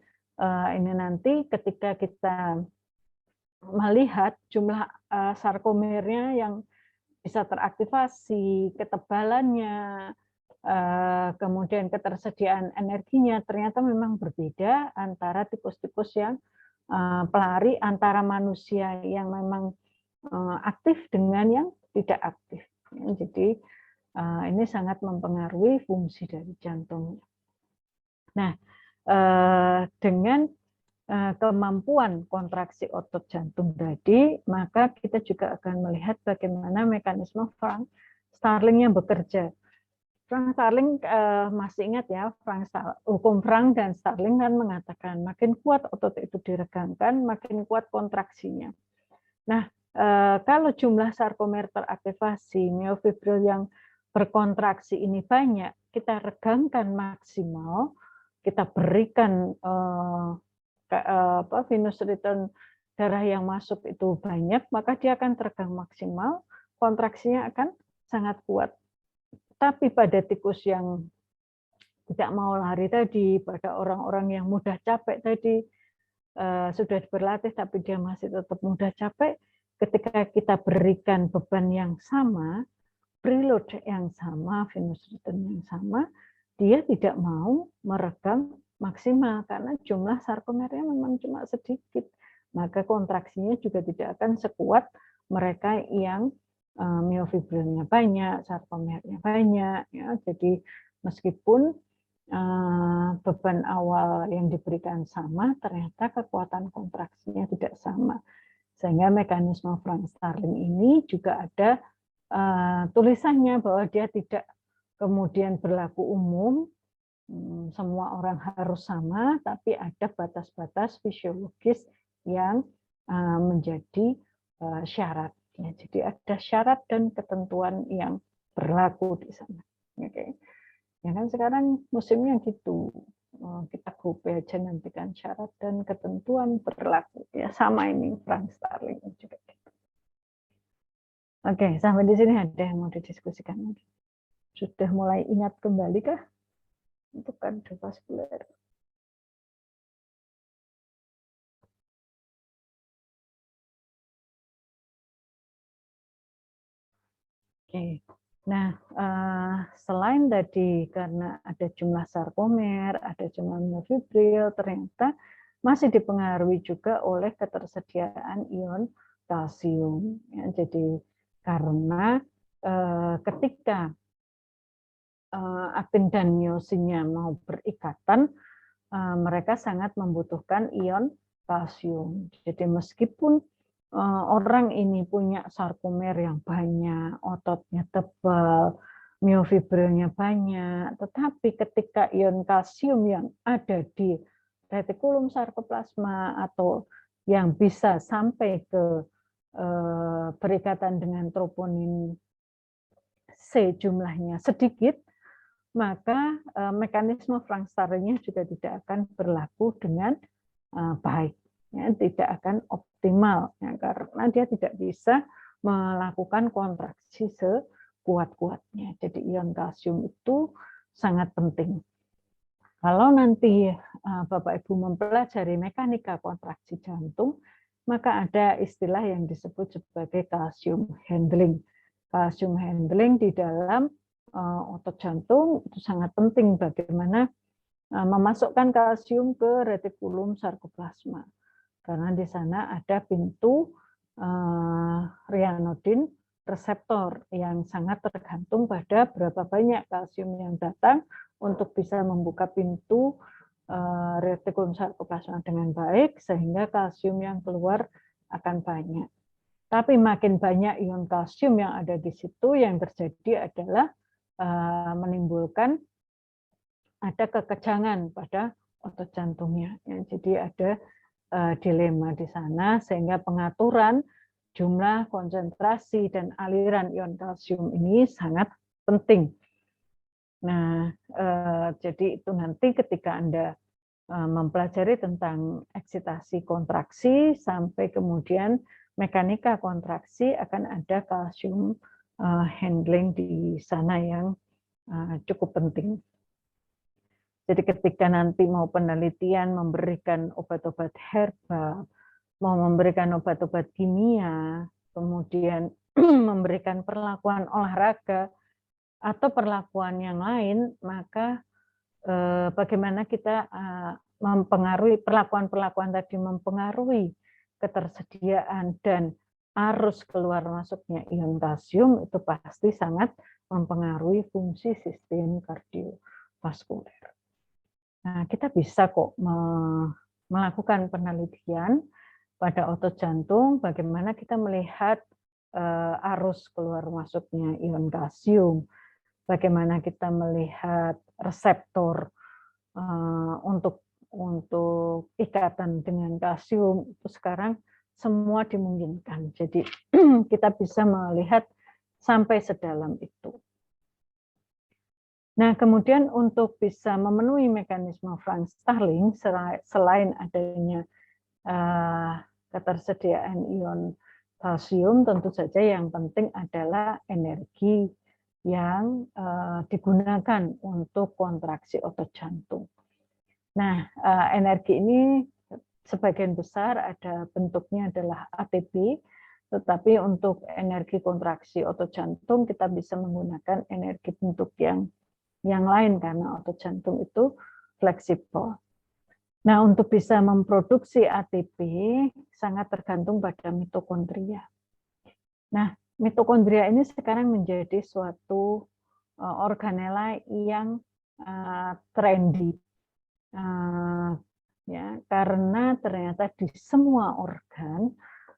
ini nanti ketika kita melihat jumlah sarkomernya yang bisa teraktivasi, ketebalannya, kemudian ketersediaan energinya, ternyata memang berbeda antara tikus-tikus yang pelari, antara manusia yang memang aktif dengan yang tidak aktif. Jadi ini sangat mempengaruhi fungsi dari jantungnya. Nah, dengan kemampuan kontraksi otot jantung tadi, maka kita juga akan melihat bagaimana mekanisme Frank Starling yang bekerja. Frank Starling masih ingat ya, hukum Frank dan Starling kan mengatakan makin kuat otot itu diregangkan, makin kuat kontraksinya. Nah, kalau jumlah sarkomer teraktivasi, miofibril yang berkontraksi ini banyak, kita regangkan maksimal, kita berikan venous return darah yang masuk itu banyak, maka dia akan teregang maksimal, kontraksinya akan sangat kuat. Tapi pada tikus yang tidak mau lari tadi, pada orang-orang yang mudah capek tadi, sudah berlatih tapi dia masih tetap mudah capek, ketika kita berikan beban yang sama, preload yang sama, venous return yang sama, dia tidak mau meregang maksimal karena jumlah sarkomernya memang cuma sedikit. Maka kontraksinya juga tidak akan sekuat mereka yang miofibrilnya banyak, sarkomernya banyak. Ya. Jadi meskipun beban awal yang diberikan sama, ternyata kekuatan kontraksinya tidak sama. Sehingga mekanisme Frank Starling ini juga ada tulisannya bahwa dia tidak kemudian berlaku umum, semua orang harus sama, tapi ada batas-batas fisiologis yang menjadi syarat. Ya, jadi ada syarat dan ketentuan yang berlaku di sana. Oke. Ya kan sekarang musimnya gitu. Kita grup aja nanti kan syarat dan ketentuan berlaku. Ya sama ini Frank Starling juga gitu. Oke, sampai di sini ada yang mau didiskusikan lagi. Sudah mulai ingat kembali kah untuk kardiovaskuler? Oke. Nah, selain tadi karena ada jumlah sarkomer, ada jumlah miofibril, ternyata masih dipengaruhi juga oleh ketersediaan ion kalsium. Ya, jadi karena ketika aktin dan miosinnya mau berikatan, mereka sangat membutuhkan ion kalsium. Jadi meskipun orang ini punya sarkomer yang banyak, ototnya tebal, miofibrilnya banyak, tetapi ketika ion kalsium yang ada di retikulum sarkoplasma atau yang bisa sampai ke berikatan dengan troponin C jumlahnya sedikit, maka mekanisme Frank Starling juga tidak akan berlaku dengan baik. Ya, tidak akan optimal ya, karena dia tidak bisa melakukan kontraksi sekuat-kuatnya. Jadi ion kalsium itu sangat penting. Kalau nanti Bapak Ibu mempelajari mekanika kontraksi jantung, maka ada istilah yang disebut sebagai kalsium handling. kalsium handling di dalam otot jantung itu sangat penting bagaimana memasukkan kalsium ke retikulum sarkoplasma. Karena di sana ada pintu ryanodin reseptor yang sangat tergantung pada berapa banyak kalsium yang datang untuk bisa membuka pintu retikulum sarkoplasma dengan baik, sehingga kalsium yang keluar akan banyak. Tapi makin banyak ion kalsium yang ada di situ, yang terjadi adalah menimbulkan ada kekejangan pada otot jantungnya. Jadi ada dilema di sana, sehingga pengaturan jumlah, konsentrasi, dan aliran ion kalsium ini sangat penting. Nah, jadi itu nanti ketika Anda mempelajari tentang eksitasi kontraksi sampai kemudian mekanika kontraksi, akan ada kalsium handling di sana yang cukup penting. Jadi ketika nanti mau penelitian memberikan obat-obat herbal, mau memberikan obat-obat kimia, kemudian memberikan perlakuan olahraga atau perlakuan yang lain, maka bagaimana kita mempengaruhi perlakuan-perlakuan tadi mempengaruhi ketersediaan dan arus keluar masuknya ion kalsium, itu pasti sangat mempengaruhi fungsi sistem kardiovaskuler. Nah, kita bisa kok melakukan penelitian pada otot jantung, bagaimana kita melihat arus keluar masuknya ion kalsium, bagaimana kita melihat reseptor untuk ikatan dengan kalsium, itu sekarang semua dimungkinkan. Jadi kita bisa melihat sampai sedalam itu. Nah, kemudian untuk bisa memenuhi mekanisme Frank-Starling, selain adanya ketersediaan ion kalsium, tentu saja yang penting adalah energi yang digunakan untuk kontraksi otot jantung. Nah, energi ini sebagian besar ada bentuknya adalah ATP, tetapi untuk energi kontraksi otot jantung kita bisa menggunakan energi bentuk yang lain karena otot jantung itu fleksibel. Nah, untuk bisa memproduksi ATP sangat tergantung pada mitokondria. Nah, mitokondria ini sekarang menjadi suatu organela yang trendy, ya, karena ternyata di semua organ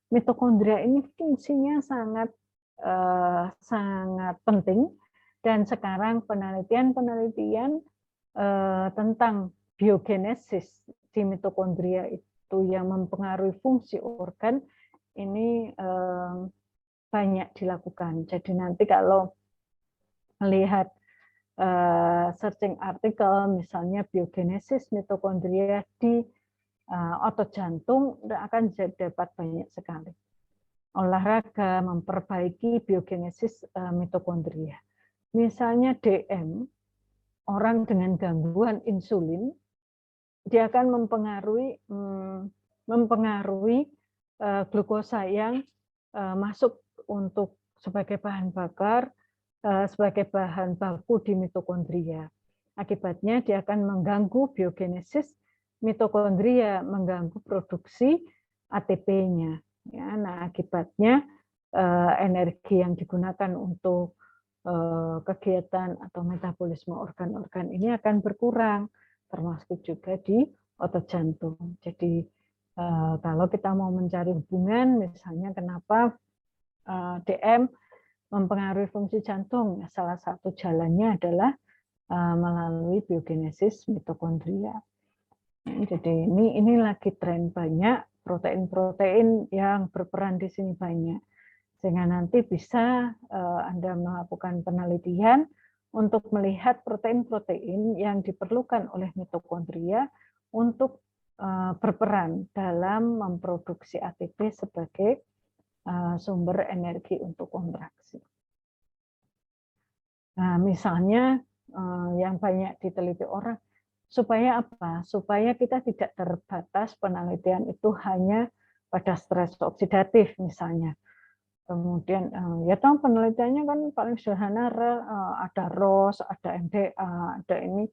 mitokondria ini fungsinya sangat penting. Dan sekarang penelitian tentang biogenesis di mitokondria itu yang mempengaruhi fungsi organ ini banyak dilakukan. Jadi nanti kalau melihat searching artikel, misalnya biogenesis mitokondria di otot jantung, akan dapat banyak sekali. Olahraga memperbaiki biogenesis mitokondria. Misalnya DM, orang dengan gangguan insulin, dia akan mempengaruhi glukosa yang masuk untuk sebagai bahan bakar, sebagai bahan baku di mitokondria. Akibatnya dia akan mengganggu biogenesis mitokondria, mengganggu produksi ATP-nya. Ya, nah, akibatnya energi yang digunakan untuk kegiatan atau metabolisme organ-organ ini akan berkurang, termasuk juga di otot jantung. Jadi kalau kita mau mencari hubungan, misalnya kenapa DM mempengaruhi fungsi jantung, salah satu jalannya adalah melalui biogenesis mitokondria. Jadi ini lagi tren banyak, protein-protein yang berperan di sini banyak. Sehingga nanti bisa Anda melakukan penelitian untuk melihat protein-protein yang diperlukan oleh mitokondria untuk berperan dalam memproduksi ATP sebagai sumber energi untuk kontraksi. Nah, misalnya yang banyak diteliti orang, supaya apa? Supaya kita tidak terbatas penelitian itu hanya pada stres oksidatif misalnya. Kemudian ya tahu penelitiannya kan paling sederhana, ada ROS, ada MDA, ada ini.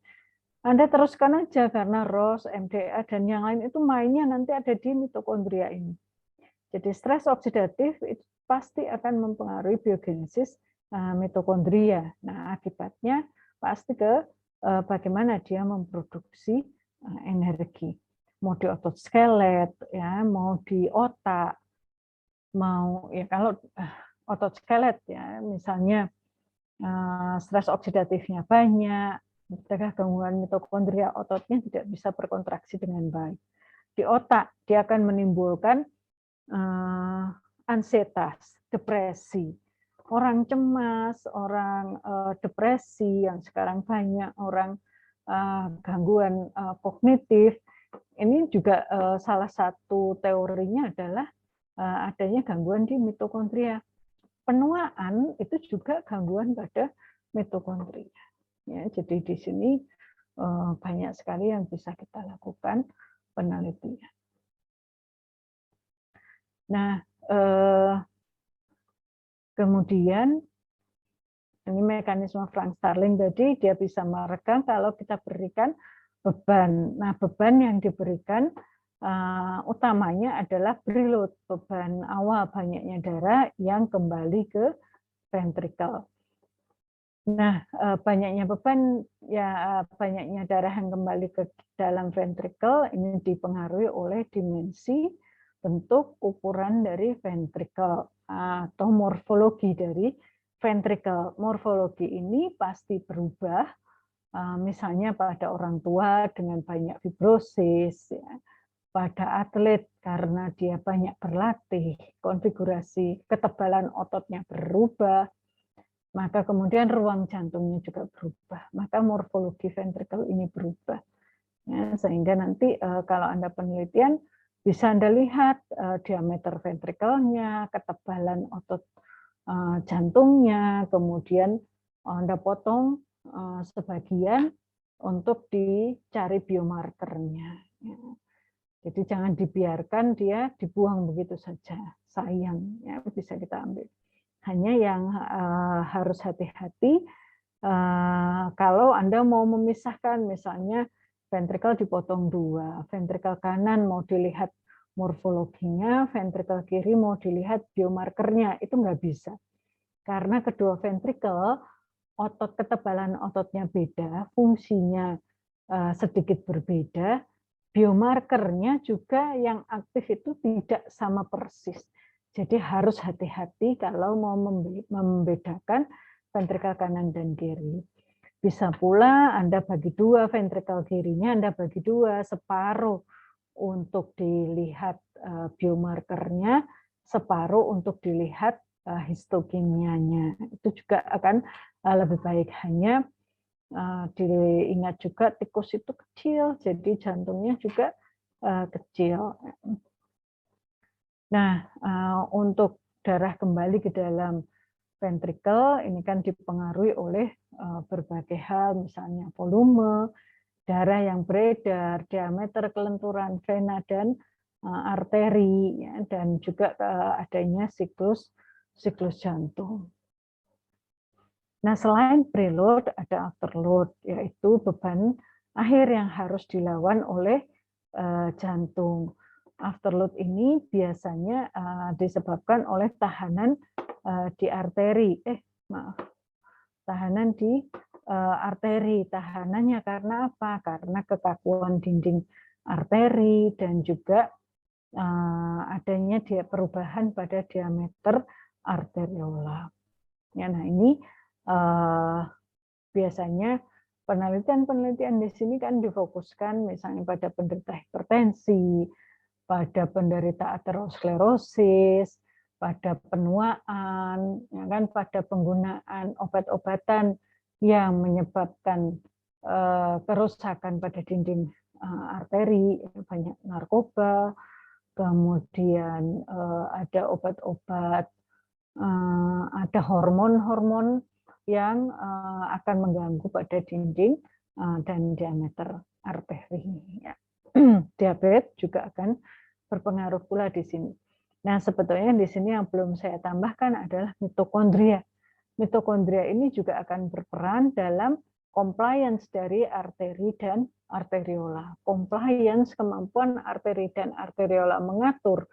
Anda teruskan aja karena ROS, MDA, dan yang lain itu mainnya nanti ada di mitokondria ini. Jadi stres oksidatif itu pasti akan mempengaruhi biogenesis mitokondria. Nah, akibatnya pasti ke bagaimana dia memproduksi energi. Mau di otot skelet, ya, mau di otak, mau ya kalau otot skelet ya, misalnya stres oksidatifnya banyak, ketika gangguan mitokondria ototnya tidak bisa berkontraksi dengan baik. Di otak dia akan menimbulkan ansietas, depresi. Orang cemas, orang depresi yang sekarang banyak, orang gangguan kognitif, ini juga salah satu teorinya adalah adanya gangguan di mitokondria. Penuaan itu juga gangguan pada mitokondria. Ya, jadi di sini banyak sekali yang bisa kita lakukan penelitian. Nah, kemudian ini mekanisme Frank Starling tadi, dia bisa merekam kalau kita berikan beban. Nah, beban yang diberikan utamanya adalah preload, beban awal banyaknya darah yang kembali ke ventricle. Nah, banyaknya beban, ya banyaknya darah yang kembali ke dalam ventricle ini dipengaruhi oleh dimensi, bentuk, ukuran dari ventricle atau morfologi dari ventricle. Morfologi ini pasti berubah, misalnya pada orang tua dengan banyak fibrosis, ya, pada atlet karena dia banyak berlatih, konfigurasi ketebalan ototnya berubah, maka kemudian ruang jantungnya juga berubah, maka morfologi ventricle ini berubah. Ya, sehingga nanti kalau Anda penelitian, bisa Anda lihat diameter ventricle-nya, ketebalan otot jantungnya, kemudian Anda potong sebagian untuk dicari biomarkernya. Ya. Jadi jangan dibiarkan dia dibuang begitu saja, sayang, ya, bisa kita ambil. Hanya yang harus hati-hati kalau Anda mau memisahkan, misalnya ventricle dipotong dua, ventricle kanan mau dilihat morfologinya, ventricle kiri mau dilihat biomarkernya, itu nggak bisa. Karena kedua ventricle, otot ketebalan ototnya beda, fungsinya sedikit berbeda, biomarkernya juga yang aktif itu tidak sama persis. Jadi harus hati-hati kalau mau membedakan ventricle kanan dan kiri. Bisa pula Anda bagi dua, ventricle kirinya Anda bagi dua, separuh untuk dilihat biomarkernya, separuh untuk dilihat histokimianya. Itu juga akan lebih baik. Hanya diingat juga tikus itu kecil, jadi jantungnya juga kecil. Nah, untuk darah kembali ke dalam ventricle, ini kan dipengaruhi oleh berbagai hal, misalnya volume, darah yang beredar, diameter kelenturan vena dan arteri, ya, dan juga adanya siklus jantung. Nah, selain preload, ada afterload, yaitu beban akhir yang harus dilawan oleh jantung. Afterload ini biasanya disebabkan oleh tahanan di arteri. Tahanan di arteri. Tahanannya karena apa? Karena kekakuan dinding arteri dan juga adanya perubahan pada diameter arteriola. Ya, nah ini biasanya penelitian di sini kan difokuskan misalnya pada penderita hipertensi, pada penderita aterosklerosis, pada penuaan, ya kan, pada penggunaan obat-obatan yang menyebabkan kerusakan pada dinding arteri, banyak narkoba, kemudian ada obat-obat, ada hormon-hormon yang akan mengganggu pada dinding dan diameter arteri. Ya. Diabetes juga akan berpengaruh pula di sini. Nah, sebetulnya di sini yang belum saya tambahkan adalah mitokondria. Mitokondria ini juga akan berperan dalam compliance dari arteri dan arteriola. Compliance, kemampuan arteri dan arteriola mengatur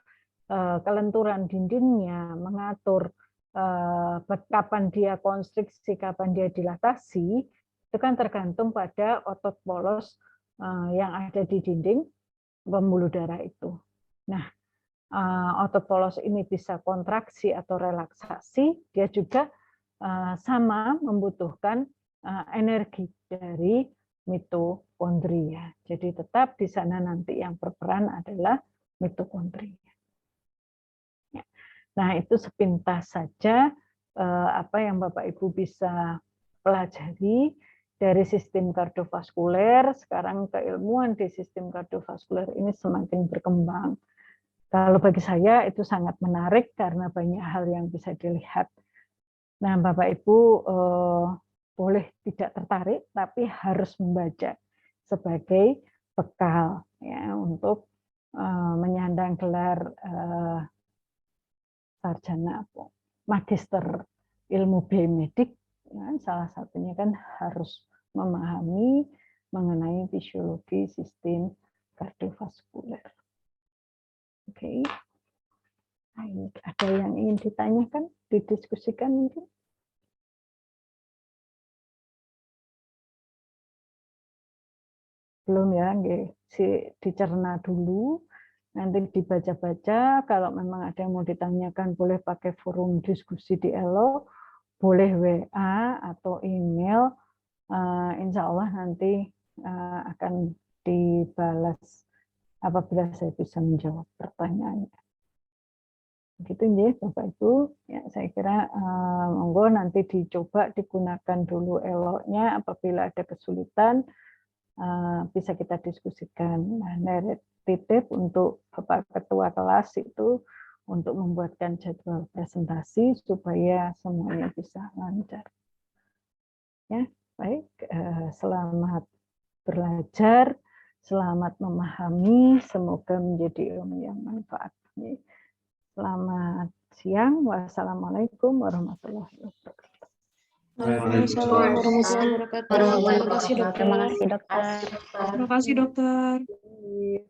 kelenturan dindingnya, mengatur kapan dia konstriksi, kapan dia dilatasi, itu kan tergantung pada otot polos yang ada di dinding pembuluh darah itu. Nah, otot polos ini bisa kontraksi atau relaksasi, dia juga sama membutuhkan energi dari mitokondria. Jadi tetap di sana nanti yang berperan adalah mitokondria. Nah, itu sepintas saja apa yang Bapak Ibu bisa pelajari dari sistem kardiovaskuler. Sekarang keilmuan di sistem kardiovaskuler ini semakin berkembang. Kalau bagi saya itu sangat menarik karena banyak hal yang bisa dilihat. Nah, Bapak Ibu boleh tidak tertarik, tapi harus membaca sebagai bekal ya untuk menyandang gelar sarjana magister ilmu biomedik. Ya, salah satunya kan harus memahami mengenai fisiologi sistem kardiovaskuler. Oke. Nah, ini ada yang ingin ditanyakan, didiskusikan mungkin? Belum ya, dicerna dulu, nanti dibaca-baca. Kalau memang ada yang mau ditanyakan, boleh pakai forum diskusi di ELO, boleh WA atau email. Insya Allah nanti akan dibalas apabila saya bisa menjawab pertanyaannya. Begitu ya Bapak Ibu, ya, saya kira monggo nanti dicoba digunakan dulu ELO-nya, apabila ada kesulitan bisa kita diskusikan. Nah, titip untuk Bapak Ketua kelas itu untuk membuatkan jadwal presentasi supaya semuanya bisa lancar. Ya, baik, selamat belajar, selamat memahami, semoga menjadi ilmu yang manfaat. Selamat siang, wassalamualaikum warahmatullahi wabarakatuh. Waalaikumsalam warahmatullahi wabarakatuh. Terima kasih dokter. Terima kasih dokter. Terima kasih dokter.